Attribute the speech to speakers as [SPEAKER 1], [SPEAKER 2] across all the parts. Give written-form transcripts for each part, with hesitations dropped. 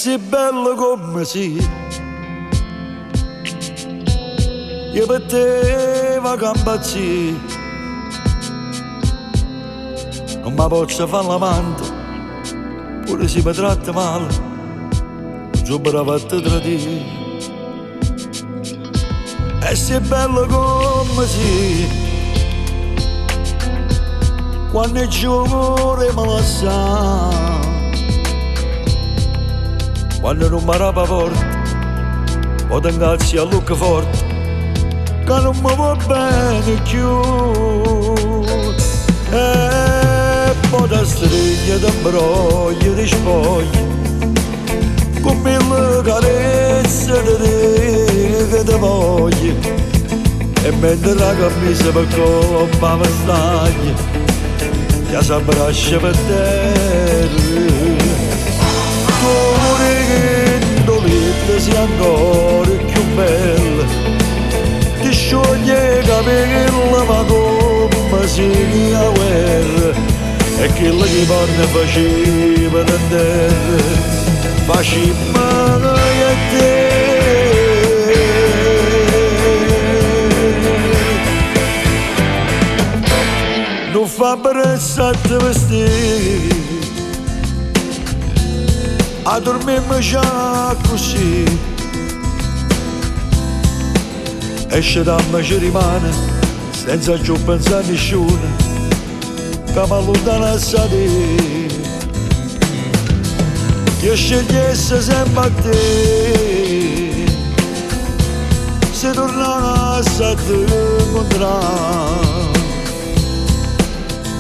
[SPEAKER 1] sei bello come sei. Io per te va campazzi, non mi posso fare l'amante, pure se mi tratta male, giù per fatta tradire. E sei bello come sei, quando il cuore me la sa, quando non mi rapa forte, o ti ingazzi a lucca forte, che non mi va bene più. E poi da stringere da broglie di spoglie, con mille carezze di te che ti voglio, e mentre la camisa per coppa mi staglia, che si abbraccia per terra. Cuore che dolente sia ancora più bella, ti scioglie i capelli ma come si la guerra, e che la chipanna faceva da terra, faceva a te. Non fa brezza a te vestire, a dormirmi già così, esce da me ci rimane, senza più pensare a nessuno, che mi allontana da te. Io scegliesse sempre a te, se tornassi a te incontrare,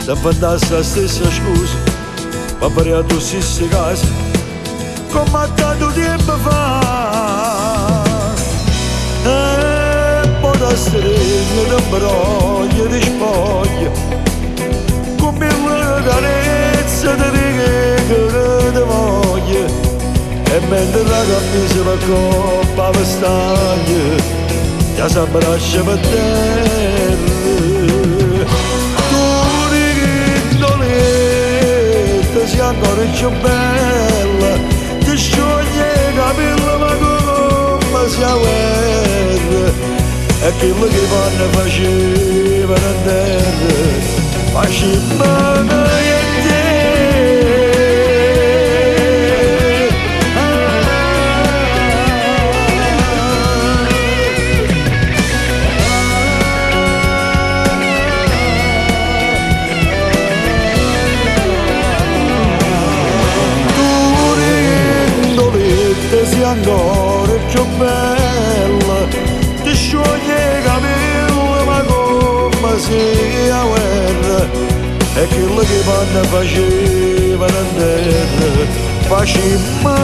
[SPEAKER 1] se fantassi la stessa scusa, ma per la tua stessa casa, come tanto tempo fa. E poi da stringere da broglie di spoglie, con mille carezze di righe che ti voglio, e mentre la camisa per coppa mi staglia, che si abbraccia per terra. Sei ancora più bella, ti scioglie i capelli ma come si guerra, e quello che fanno faceva a terra, faceva a te. Sei ancora più bella, ti scioglie i capelli ma come si la guerra, e quello che fanno faceva a terra, faceva